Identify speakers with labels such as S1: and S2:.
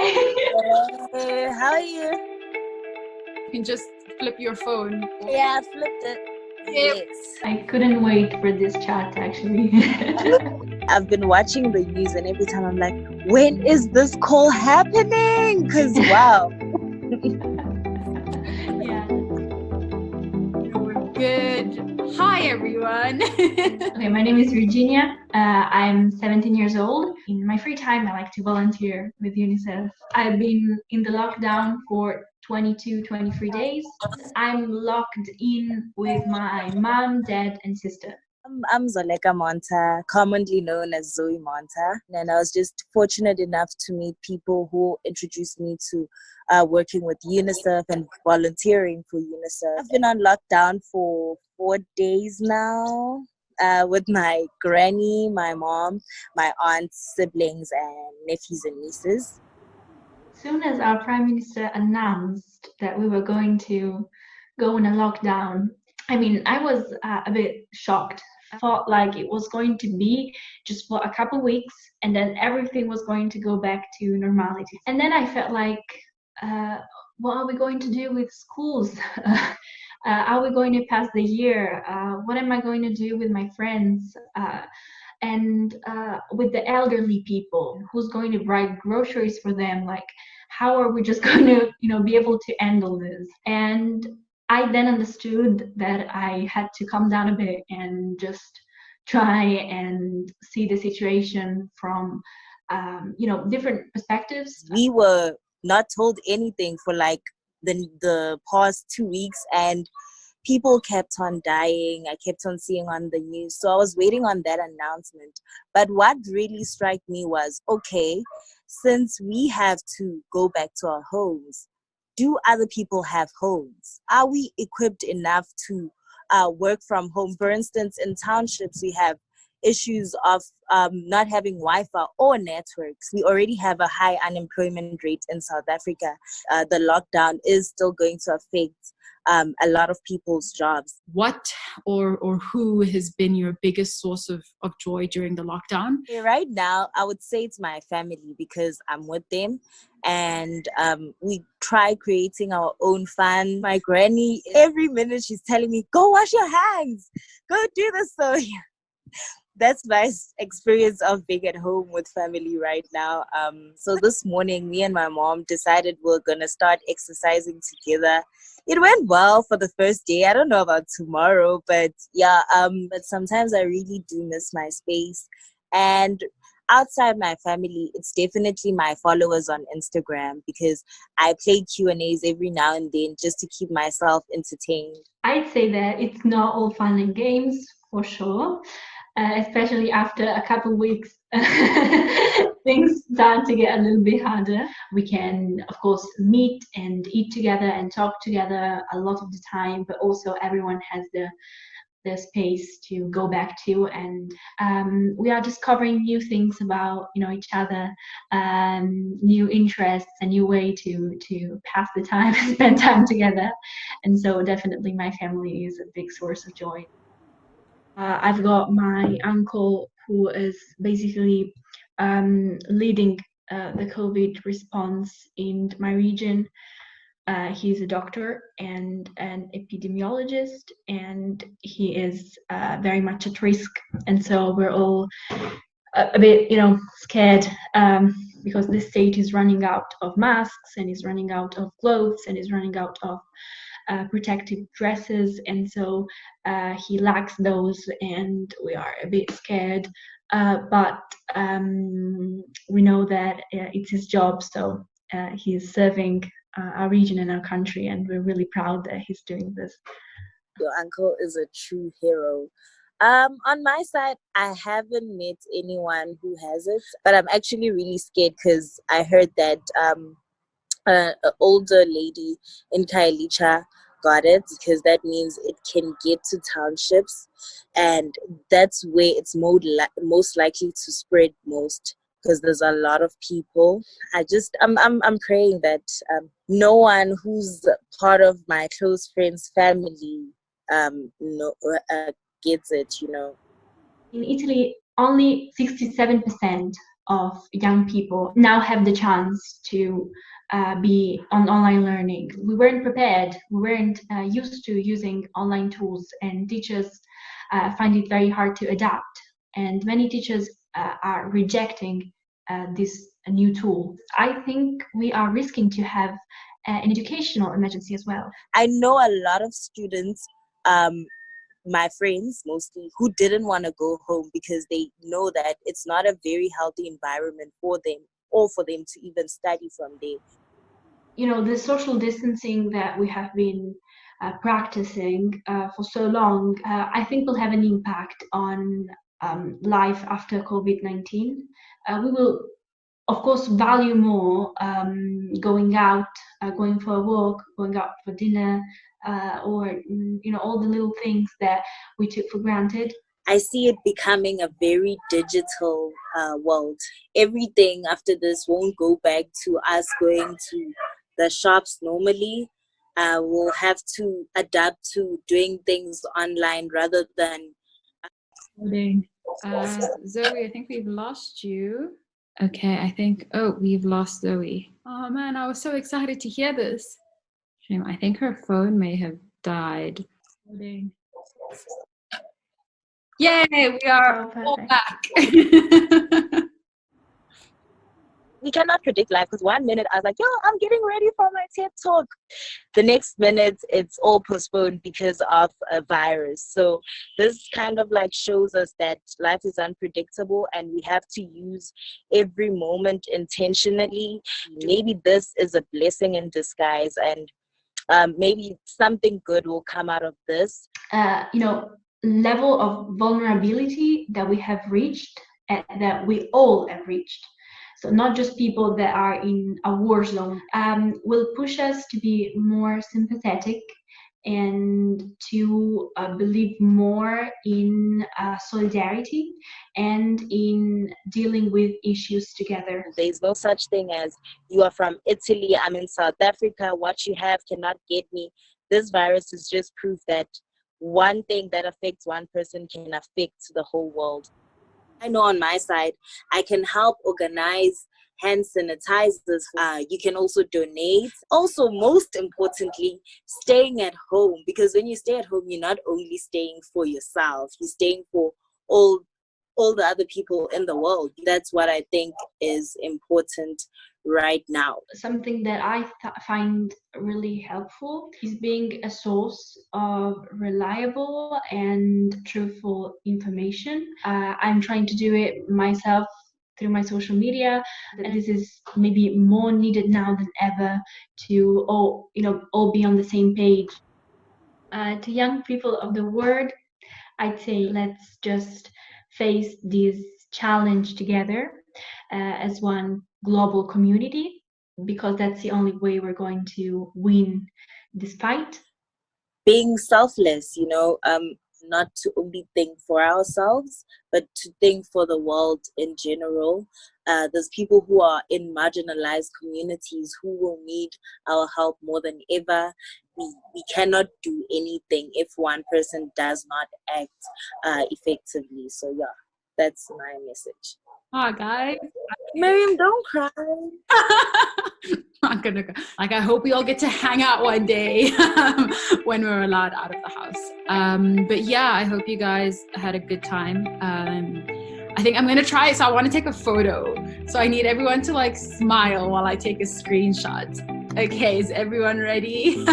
S1: Hey, how are you?
S2: You can just flip your phone.
S1: Yeah, I flipped it. Yes.
S3: I couldn't wait for this chat, actually.
S1: I've been watching the news and every time I'm like, when is this call happening? Because wow.
S3: Yeah.
S2: We're good. Hi, everyone.
S3: Okay, my name is Virginia. I'm 17 years old. In my free time, I like to volunteer with UNICEF. I've been in the lockdown for 22, 23 days. I'm locked in with my mom, dad, and sister.
S1: I'm Zoleka Monta, commonly known as Zoe Monta. And I was just fortunate enough to meet people who introduced me to working with UNICEF and volunteering for UNICEF. I've been on lockdown for 4 days now with my granny, my mom, my aunts, siblings, and nephews and nieces.
S3: As soon as our Prime Minister announced that we were going to go on a lockdown, I was a bit shocked. I thought like it was going to be just for a couple weeks and then everything was going to go back to normality. And then I felt like, what are we going to do with schools? Are we going to pass the year? What am I going to do with my friends? And with the elderly people, who's going to buy groceries for them? Like, how are we just going to, be able to handle this? And I then understood that I had to calm down a bit and just try and see the situation from, different perspectives.
S1: We were not told anything for like the past 2 weeks, and people kept on dying. I kept on seeing on the news. So I was waiting on that announcement. But what really struck me was, okay, since we have to go back to our homes, do other people have homes? Are we equipped enough to work from home? For instance, in townships, we have issues of not having Wi-Fi or networks. We already have a high unemployment rate in South Africa. The lockdown is still going to affect a lot of people's jobs.
S2: What or who has been your biggest source of joy during the lockdown?
S1: Right now, I would say it's my family because I'm with them. And we try creating our own fun. My granny, every minute she's telling me, go wash your hands, go do this. So yeah, that's my experience of being at home with family right now. So this morning, me and my mom decided we're going to start exercising together. It went well for the first day. I don't know about tomorrow, but yeah, but sometimes I really do miss my space. And outside my family, it's definitely my followers on Instagram because I play Q&As every now and then just to keep myself entertained.
S3: I'd say that it's not all fun and games, for sure. Especially after a couple of weeks, things start to get a little bit harder. We can, of course, meet and eat together and talk together a lot of the time, but also everyone has the space to go back to, and we are discovering new things about each other, new interests, a new way to pass the time and spend time together. And so definitely my family is a big source of joy. I've got my uncle who is basically leading the COVID response in my region. He's a doctor and an epidemiologist, and he is very much at risk. And so we're all a bit, scared because the state is running out of masks and is running out of clothes and is running out of protective dresses, and so he lacks those, and we are a bit scared, but we know that it's his job, so he's serving our region and our country, and we're really proud that he's doing this.
S1: Your uncle is a true hero. On my side, I haven't met anyone who has it, but I'm actually really scared because I heard that an older lady in Kailicha got it, because that means it can get to townships, and that's where it's most likely to spread most, because there's a lot of people. I'm praying that no one who's part of my close friends' family gets it.
S3: In Italy, only 67% of young people now have the chance to be on online learning. We weren't prepared. We weren't used to using online tools, and teachers find it very hard to adapt. And many teachers are rejecting this new tool. I think we are risking to have an educational emergency as well.
S1: I know a lot of students, my friends mostly, who didn't want to go home because they know that it's not a very healthy environment for them, or for them to even study from there.
S3: You know, the social distancing that we have been practicing for so long, I think will have an impact on life after COVID-19. We will, of course, value more going out, going for a walk, going out for dinner, or all the little things that we took for granted.
S1: I see it becoming a very digital world. Everything after this won't go back to us going to the shops normally. We'll have to adapt to doing things online rather than.
S2: Zoe, I think we've lost you. Okay, I think, we've lost Zoe. Oh man, I was so excited to hear this. Shame, I think her phone may have died. Yay, we are all back.
S1: We cannot predict life, because 1 minute I was like, yo, I'm getting ready for my TED talk. The next minute it's all postponed because of a virus. So this kind of like shows us that life is unpredictable and we have to use every moment intentionally. Maybe this is a blessing in disguise, and maybe something good will come out of this.
S3: Level of vulnerability that we have reached, and that we all have reached, so not just people that are in a war zone, will push us to be more sympathetic and to believe more in solidarity and in dealing with issues together.
S1: There's no such thing as you are from Italy, I'm in South Africa, what you have cannot get me. This virus is just proof that one thing that affects one person can affect the whole world. I know on my side, I can help organize hand sanitizers. You can also donate. Also, most importantly, staying at home, because when you stay at home, you're not only staying for yourself, you're staying for all the other people in the world. That's what I think is important right now.
S3: Something that I find really helpful is being a source of reliable and truthful information. I'm trying to do it myself through my social media, and this is maybe more needed now than ever to all be on the same page. To young people of the world, I'd say let's just face this challenge together as one global community, because that's the only way we're going to win this fight.
S1: Being selfless, not to only think for ourselves, but to think for the world in general. There's people who are in marginalized communities who will need our help more than ever. We cannot do anything if one person does not act effectively. So yeah, that's my message.
S2: Oh, guys.
S1: Maryam, don't cry.
S2: Not gonna cry. I hope we all get to hang out one day when we're allowed out of the house. But yeah, I hope you guys had a good time. I think I'm gonna try it. So I want to take a photo. So I need everyone to smile while I take a screenshot. Okay, is everyone ready?